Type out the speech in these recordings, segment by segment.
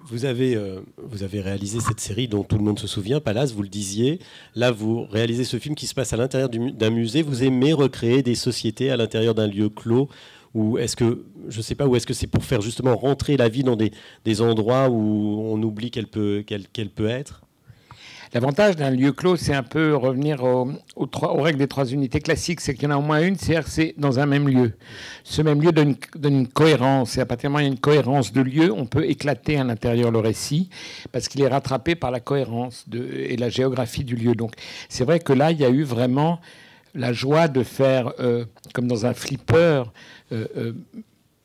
Vous avez réalisé cette série dont tout le monde se souvient, Palace, vous le disiez. Là, vous réalisez ce film qui se passe à l'intérieur d'un musée. Vous aimez recréer des sociétés à l'intérieur d'un lieu clos, ou est-ce que, je sais pas, ou est-ce que c'est pour faire justement rentrer la vie dans des endroits où on oublie qu'elle peut être? L'avantage d'un lieu clos, c'est un peu revenir aux règles des 3 unités classiques. C'est qu'il y en a au moins une, c'est-à-dire que c'est dans un même lieu. Ce même lieu donne une cohérence. Et à partir du moment où il y a une cohérence de lieu, on peut éclater à l'intérieur le récit parce qu'il est rattrapé par la cohérence et la géographie du lieu. Donc c'est vrai que là, il y a eu vraiment la joie de faire, comme dans un flipper,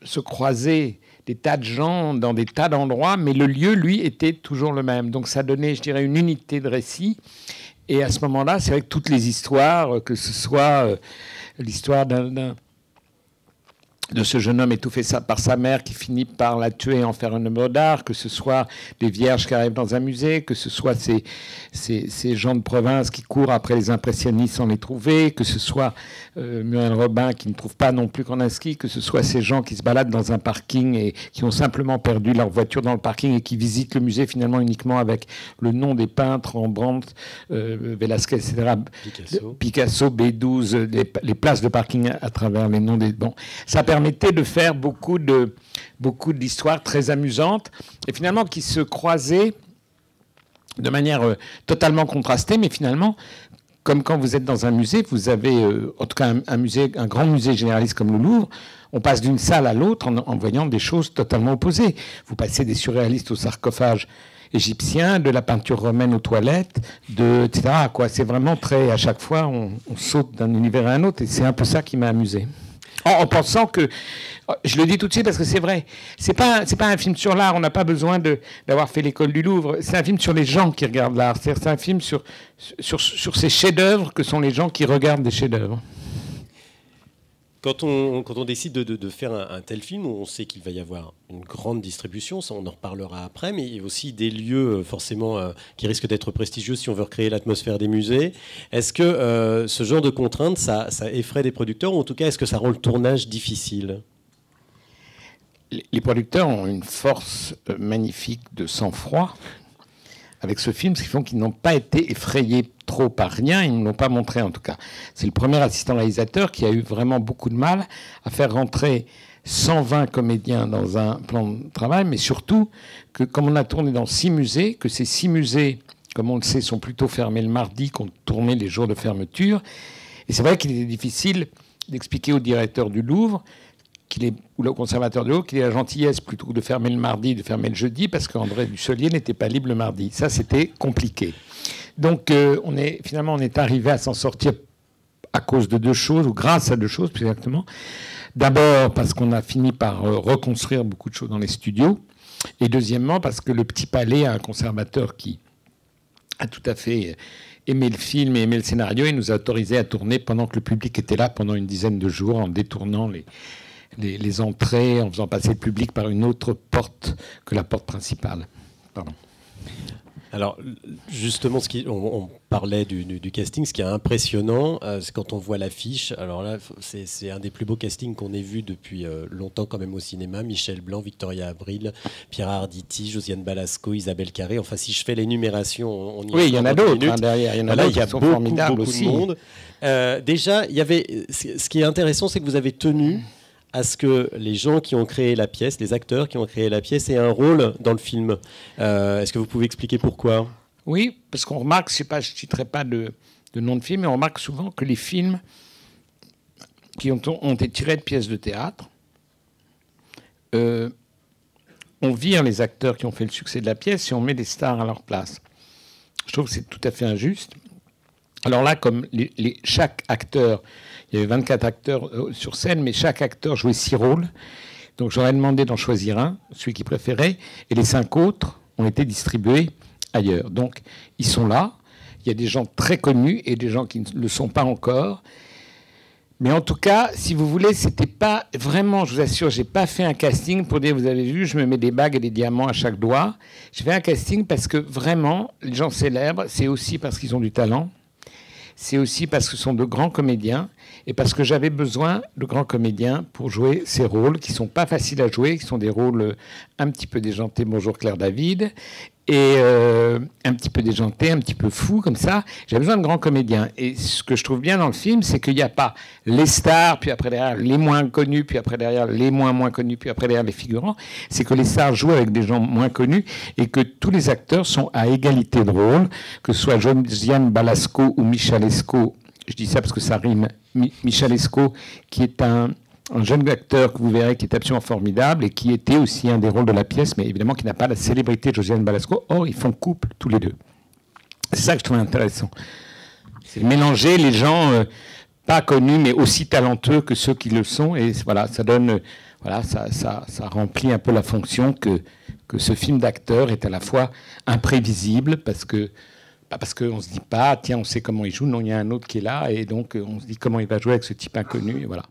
se croiser des tas de gens dans des tas d'endroits, mais le lieu, lui, était toujours le même. Donc ça donnait, je dirais, une unité de récit. Et à ce moment-là, c'est vrai que toutes les histoires, que ce soit l'histoire de ce jeune homme étouffé par sa mère qui finit par la tuer et en faire une œuvre d'art, que ce soit les vierges qui arrivent dans un musée, que ce soit ces gens de province qui courent après les impressionnistes sans les trouver, que ce soit Muriel Robin qui ne trouve pas non plus Kandinsky, que ce soit ces gens qui se baladent dans un parking et qui ont simplement perdu leur voiture dans le parking et qui visitent le musée finalement uniquement avec le nom des peintres, Rembrandt, Velázquez, etc. Picasso, B12, les places de parking à travers les noms des... Bon, ça permettait de faire beaucoup d'histoires très amusantes et finalement qui se croisaient de manière totalement contrastée, mais finalement, comme quand vous êtes dans un musée, vous avez en tout cas un grand musée généraliste comme le Louvre, on passe d'une salle à l'autre en voyant des choses totalement opposées. Vous passez des surréalistes au sarcophage égyptien, de la peinture romaine aux toilettes, etc. C'est vraiment très... À chaque fois, on saute d'un univers à un autre et c'est un peu ça qui m'a amusé. En pensant que, je le dis tout de suite parce que c'est vrai, c'est pas un film sur l'art, on n'a pas besoin d'avoir fait l'école du Louvre, c'est un film sur les gens qui regardent l'art, c'est un film sur ces chefs-d'œuvre que sont les gens qui regardent des chefs-d'œuvre. Quand on décide de faire un tel film, on sait qu'il va y avoir une grande distribution, ça on en reparlera après, mais il y a aussi des lieux forcément qui risquent d'être prestigieux si on veut recréer l'atmosphère des musées. Est-ce que ce genre de contraintes, ça effraie des producteurs, ou en tout cas, est-ce que ça rend le tournage difficile ? Les producteurs ont une force magnifique de sang-froid avec ce film, ce qui font qu'ils n'ont pas été effrayés trop par rien, ils ne l'ont pas montré en tout cas. C'est le premier assistant réalisateur qui a eu vraiment beaucoup de mal à faire rentrer 120 comédiens dans un plan de travail, mais surtout que comme on a tourné dans 6 musées, que ces 6 musées, comme on le sait, sont plutôt fermés le mardi, qu'on tournait les jours de fermeture. Et c'est vrai qu'il était difficile d'expliquer au directeur du Louvre ou le conservateur de Louvre qu'il ait la gentillesse plutôt que de fermer le mardi, de fermer le jeudi, parce qu'André Dussolier n'était pas libre le mardi. Ça, c'était compliqué. Donc, on est arrivé à s'en sortir à cause de 2 choses, ou grâce à 2 choses, plus exactement. D'abord, parce qu'on a fini par reconstruire beaucoup de choses dans les studios. Et deuxièmement, parce que le Petit Palais a un conservateur qui a tout à fait aimé le film et aimé le scénario et nous a autorisé à tourner pendant que le public était là pendant une dizaine de jours, en détournant les entrées, en faisant passer le public par une autre porte que la porte principale. Pardon. Alors, justement, on parlait du casting. Ce qui est impressionnant, c'est quand on voit l'affiche. Alors là, c'est un des plus beaux castings qu'on ait vu depuis longtemps quand même au cinéma. Michel Blanc, Victoria Abril, Pierre Arditi, Josiane Balasco, Isabelle Carré. Enfin, si je fais l'énumération, on y... Oui, il y en a d'autres derrière. Il y en a d'autres qui sont formidables aussi. Beaucoup de monde. Déjà, ce qui est intéressant, c'est que vous avez tenu à ce que les gens qui ont créé la pièce, les acteurs qui ont créé la pièce, aient un rôle dans le film. Est-ce que vous pouvez expliquer pourquoi ? Oui, parce qu'on remarque, je ne citerai pas de nom de film, mais on remarque souvent que les films qui ont été tirés de pièces de théâtre, on vire les acteurs qui ont fait le succès de la pièce et on met des stars à leur place. Je trouve que c'est tout à fait injuste. Alors là, comme chaque acteur... Il y avait 24 acteurs sur scène, mais chaque acteur jouait 6 rôles. Donc j'aurais demandé d'en choisir un, celui qu'il préférait, et les 5 autres ont été distribués ailleurs. Donc ils sont là. Il y a des gens très connus et des gens qui ne le sont pas encore. Mais en tout cas, si vous voulez, c'était pas vraiment, je vous assure, j'ai pas fait un casting pour dire, vous avez vu, je me mets des bagues et des diamants à chaque doigt. J'ai fait un casting parce que vraiment, les gens célèbres, c'est aussi parce qu'ils ont du talent. c'est aussi parce que ce sont de grands comédiens et parce que j'avais besoin de grands comédiens pour jouer ces rôles qui ne sont pas faciles à jouer, qui sont des rôles un petit peu déjantés, bonjour Claire David, et un petit peu déjantés, un petit peu fous comme ça. J'avais besoin de grands comédiens. Et ce que je trouve bien dans le film, c'est qu'il n'y a pas les stars, puis après derrière les moins connus, puis après derrière les moins connus, puis après derrière les figurants. C'est que les stars jouent avec des gens moins connus et que tous les acteurs sont à égalité de rôle, que ce soit Josiane Balasco ou Michalesco. Je dis ça parce que ça rime. Michalesco, qui est un jeune acteur que vous verrez qui est absolument formidable et qui était aussi un des rôles de la pièce, mais évidemment qui n'a pas la célébrité de Josiane Balasco. Or, ils font couple tous les deux. C'est ça que je trouve intéressant. C'est mélanger les gens pas connus, mais aussi talentueux que ceux qui le sont. Et voilà, ça donne, voilà, ça remplit un peu la fonction que ce film d'acteur est à la fois imprévisible, parce que parce qu'on ne se dit pas, tiens, on sait comment il joue. Non, il y a un autre qui est là, et donc on se dit comment il va jouer avec ce type inconnu, et voilà.